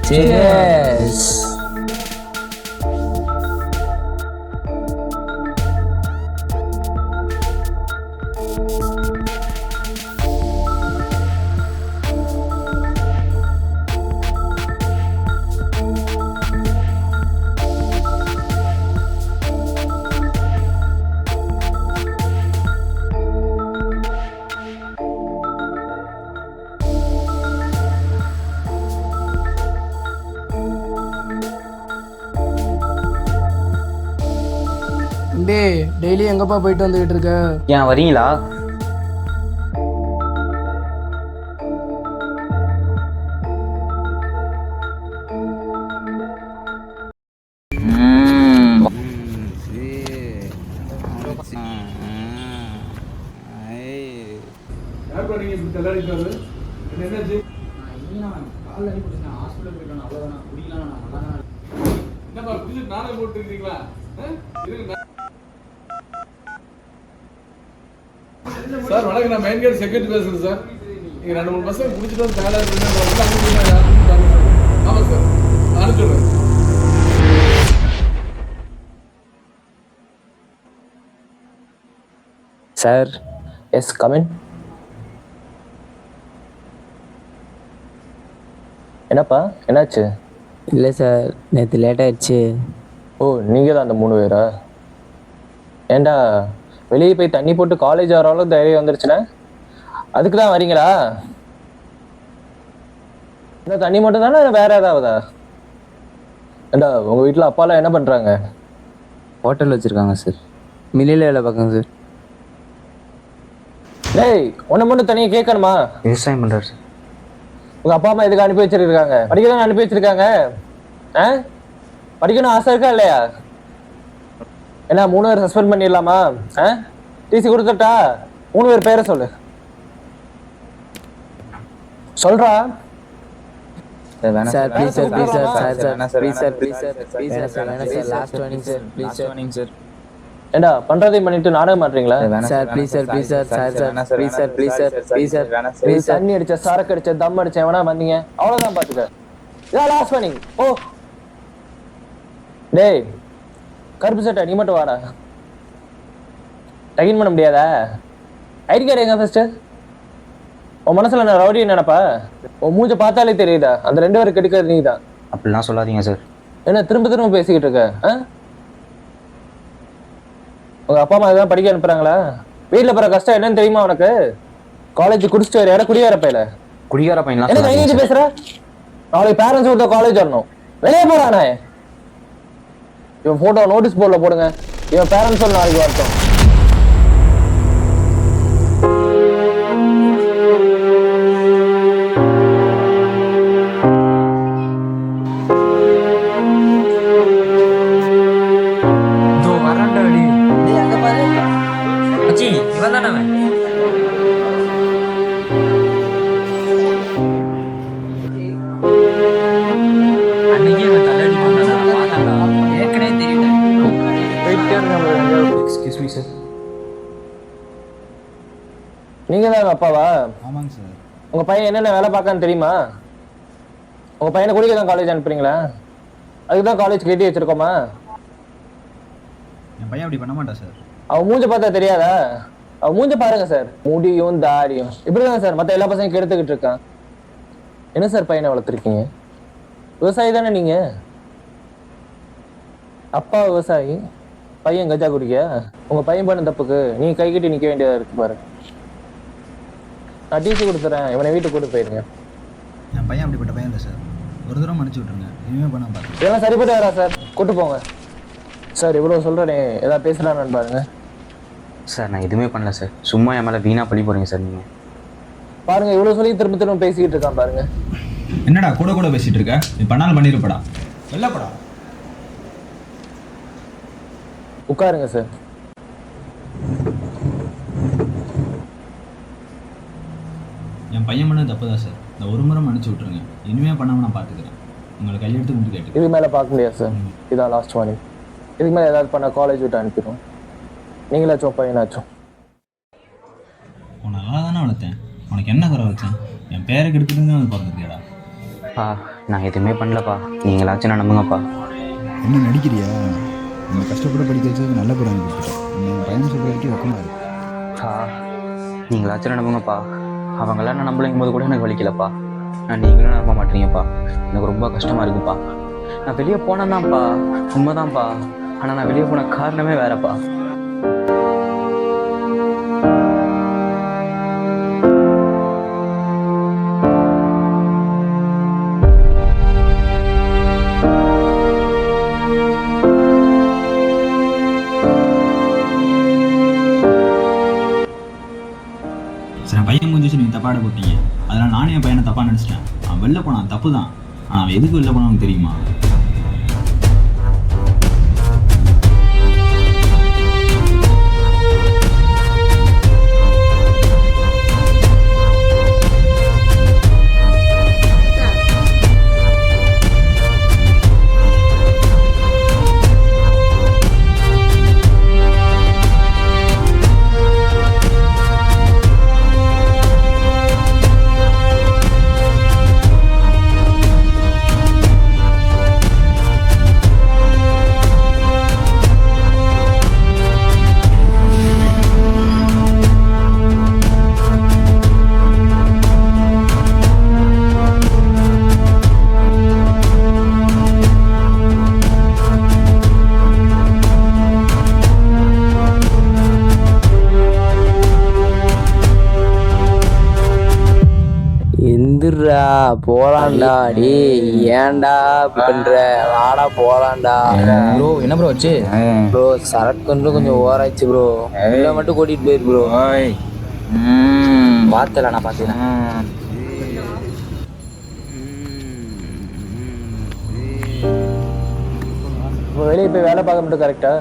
Cheers. Daily எங்கப்பா போயிட்டு வந்துகிட்டு இருக்க? ஏன் வரீங்களா? சார் வணக்கம், நான் மெயின் கேட் செக்யூரிட்டி பேசுகிறேன் சார். இங்கே 2-3 பசங்க குடிச்சிட்டு வந்து வேலை ஆமாம் சார், அனுப்பிச்சுடுறேன். Sir, yes come in. என்னப்பா என்னாச்சு? இல்லை சார், நேற்று லேட் ஆயிடுச்சு. ஓ, நீங்கள் தான் அந்த 3 பேரா? ஏண்டா வெளியே போய் தண்ணி போட்டு காலேஜ் வர அளவுக்கு தைரியம் வந்துருச்சுன்னா அதுக்கு தான் வரீங்களா? இந்த தண்ணி மட்டும் தானே வேற ஏதாவதா? ஏண்டா உங்கள் வீட்டில் அப்பாலாம் என்ன பண்ணுறாங்க? ஹோட்டல் வச்சுருக்காங்க சார். மில்லில் வேலை பார்க்காங்க சார். டேய், உன்னை மட்டும் தனியாக கேட்கணுமா? விவசாயம் பண்ணுறாரு சார். உங்கள் அப்பா அம்மா எதுக்கு அனுப்பி வச்சிருக்காங்க? படிக்க தானே அனுப்பி வச்சிருக்காங்க. ஆ, படிக்கணும் ஆசை இருக்கா இல்லையா? என்ன 3 பேர் சஸ்பெண்ட் பண்ணிடலாமா? டிசி கொடுத்துட்டா 3 பேர் பேரை சொல்லு. சொல்றா sir please sir, please sir, sir sir please sir, please sir, please sir, sir வேணா sir, last warning sir, please sir. ஏண்டா பண்றதையும் பண்ணிட்டு நாடகம் மாட்டீங்களா? Sir please sir, please sir, sir sir please sir, please sir, please sir, please. தண்ணி அடிச்ச, சரக்கு அடிச்ச, தம் அடிச்ச எவனா வந்தீங்க அவ்வளவுதான் பாத்துக்க. இதான் லாஸ்ட் வார்னிங். ஓ டேய் கருப்பு சட்டை, நீ மட்டும் வாடா. டகின் பண்ண முடியாதா? ஐடி கார்டு எங்க ஃபர்ஸ்ட்? உன் மனசுல நான் ரவுடி நினைப்பா? உன் மூஞ்ச பார்த்தாலே தெரியுதா அந்த 2 பேருக்கு கெடுக்கிறது நீ தான். அப்படிலாம் சொல்லாதீங்க சார். என்ன திரும்ப திரும்ப பேசிக்கிட்டு இருக்க? உங்க அப்பா அம்மா இதான் படிக்க அனுப்புறாங்களா? வீட்டுல போற கஷ்டம் என்னன்னு தெரியுமா உனக்கு? காலேஜ் குடிச்சிட்டு வர இடம் குடியார பையல. குடிகார பையன்லாம் என்ன கைது பேசுற? நாளைக்கு பேரண்ட்ஸ் கொடுத்த காலேஜ் வரணும். வெளியே போறானே. இவன் போட்டோ நோட்டீஸ் போர்டில் போடுங்க. இவன் பேரண்ட்ஸ் சொல்ல நாளைக்கு வரட்டும். Excuse me sir. நீங்க தான் அப்பாவா? ஆமாங்க சார். உங்க பையன் என்னென்ன வேலை பார்க்கான்னு தெரியுமா? உங்க பையனை குடிக்க தான் காலேஜ் அனுப்புறீங்களா? அதுக்கு தான் காலேஜ் கட்டி வச்சிருக்கோமா? என் பையன் அப்படி பண்ண மாட்டான் சார். அவன் மூஞ்ச பார்த்தா தெரியாதா? அவன் மூஞ்ச பாருங்க சார், முடியும் தாடியும் இப்படிதான் சார் மற்ற எல்லா பசங்க கெடுத்துக்கிட்டு இருக்கான். என்ன சார் பையனை வளர்த்துருக்கீங்க? விவசாயி தானே நீங்க? அப்பா விவசாயி, பையன் கஜா குடிக்க. உங்க பையன் பண்ண தப்புக்கு நீங்க கை கட்டி நிக்க வேண்டியதா இருக்கு பாரு. நான் டிசி கொடுத்துறேன், இவனை வீட்டுக்கு கூட்டு போயிருங்க. என் பையன் அப்படிப்பட்ட பையன் இல்லை சார். ஒரு தடவை மன்னிச்சு விட்டுருங்க, இனிமே பண்ண பாருங்க. இதெல்லாம் சரிப்பட்டு வரா சார், கூட்டு போங்க சார். இவ்வளோ சொல்றேனே, ஏதாவது பேசலான்னு பாருங்க சார். நான் எதுவுமே பண்ணல சார். சும்மா என் மேலே வீணாக பழி போகிறீங்க சார் நீங்கள். பாருங்க, இவ்வளோ சொல்லி திரும்ப திரும்ப பேசிக்கிட்டு இருக்கான் பாருங்க. என்னடா கூட கூட பேசிட்டு இருக்க? நீ பண்ணாலும் பண்ணிருப்படா. வெள்ளப்படா. உட்காருங்க சார். என் பையன் பண்ணது தப்பு தான் சார். இந்த ஒரு முறை மன்னிச்சு விட்டுருங்க, இனிமே பண்ணாமல் நான் பார்த்துக்கிறேன். உங்களை கையெழுத்து கொண்டு கேட்டு இதுக்கு மேலே பார்க்க முடியாது சார். இதான் லாஸ்ட் வார்னிங். இதுக்கு மேலே ஏதாவது பண்ண காலேஜ் விட்டு அனுப்பிடுவோம். நீங்களாச்சும் பையனாச்சும். உன்னை நல்லா தானே வளர்த்தேன். உனக்கு என்ன குறை வச்சேன்? என் பேரை கெடுத்துட்டு வந்து பிறந்திருக்கேடா. நான் எதுவுமே பண்ணலப்பா, நீங்களாச்சும் நான் நம்புங்கப்பா. என்ன நடிக்கிறியா? நம்ம கஷ்டப்பட படிக்க வச்சதுக்கு நல்ல பேர் வாங்கி கொடுத்துட்டேன். என் பையன் சொல்கிற வரைக்கும் வெக்கமாக இருக்கு. பா நீங்களாச்சும் நான் நம்புங்கப்பா. அவங்களாம் நான் நம்பலைங்கும் போது கூட எனக்கு வலிக்கலப்பா. நான் நீங்களும் நம்ப மாட்டீங்கப்பா. எனக்கு ரொம்ப கஷ்டமாக இருக்குப்பா. நான் வெளியே போனேன்தான்ப்பா, உண்மைதான்ப்பா. ஆனால் நான் வெளியே போன காரணமே வேறப்பா. சார் என் பையன் முடிஞ்சிச்சு நீங்கள் தப்பாட போட்டீங்க. அதனால் நானே என் பையனை தப்பாக நினச்சிட்டேன். அவன் வெளில போனான், தப்பு தான். ஆனால் அவன் எதுக்கு வெளில போனான்னு தெரியுமா? எந்திரா போலாம்டா. டேய் ஏன்டா இப்படி பண்ற? வாடா போலாம்டா. ப்ரோ என்ன ப்ரோ வச்சு? ப்ரோ சரக்கு கொஞ்சம் ஓராச்சு ப்ரோ. உள்ள மட்டும் கூட்டிட்டு போயிரு ப்ரோ. வார்த்தைல நான் பார்த்தேன். வெளியே போய் வேலை பார்க்க மட்டும் கரெக்டா?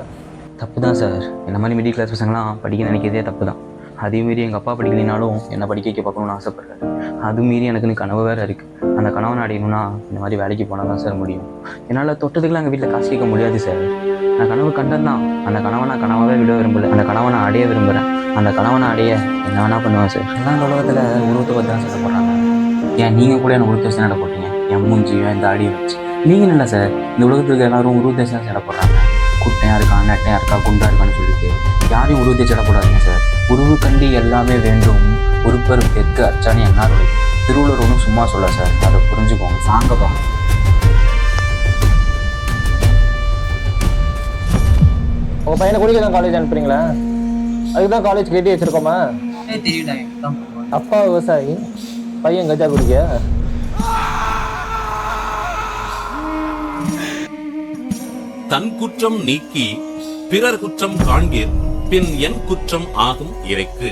தப்பு தான் சார். என்ன மாதிரி மிடில் கிளாஸ் பசங்களாம் படிக்க நினைக்கிறதே தப்பு தான். அதே மீறி எங்கள் அப்பா படிக்கலைனாலும் என்னை படிக்க வைக்க பார்க்கணும்னு ஆசைப்பட்றேன். அது மீறி எனக்கு கனவு வேறு இருக்குது. அந்த கனவை அடையணும்னா இந்த மாதிரி வேலைக்கு போனால் தான் சார் முடியும். என்னால் தொட்டதுக்குலாம் எங்கள் வீட்டில் காசு கேட்க முடியாது சார். நான் கனவு கண்டன் தான். அந்த கனவை நான் கனவாகவே விட விரும்பலை. அந்த கனவை நான் அடைய விரும்புகிறேன். அந்த கனவை நான் அடைய என்ன வேணால் பண்ணுவேன் சார். எல்லாம் இந்த உலகத்தில் உருவத்தை பற்றி தான் சட்டை போடுறாங்க. ஏன் நீங்கள் கூட என்ன உருவத்தை வச்சு நட போட்டீங்க? என் மூஞ்சியும் இந்த தாடியை வச்சு. நீங்கள் இல்லை சார், இந்த உலகத்துக்கு எல்லாரும் உருவத்தை வச்சு தான் சட்டை போடுறாங்க. குட்டையாக இருக்கா, நெட்டையாக இருக்கா, குண்டாக இருக்கான்னு சொல்லிட்டு யாரையும் உருவத்தை சடை போடாதீங்க சார். உருவு கண்டி எல்லாமே வேண்டும், ஒருப்பர் பெருக்கு அச்சானி என்னாருடைய திருவள்ளுவர் ஒன்றும் சும்மா சொல்ல சார். அதை புரிஞ்சுக்கோங்க. சாங்கப்பா. உங்கள் பையனை குடிக்க தான் காலேஜ் அனுப்புறீங்களா? அதுக்குதான் காலேஜ் கட்டி வச்சிருக்கோமா? அப்பா விவசாயி, பையன் கஜா குடிக்க. தன் குற்றம் நீக்கி பிறர் குற்றம் காண்பீர், பின் என் குற்றம் ஆகும் இறைக்கு.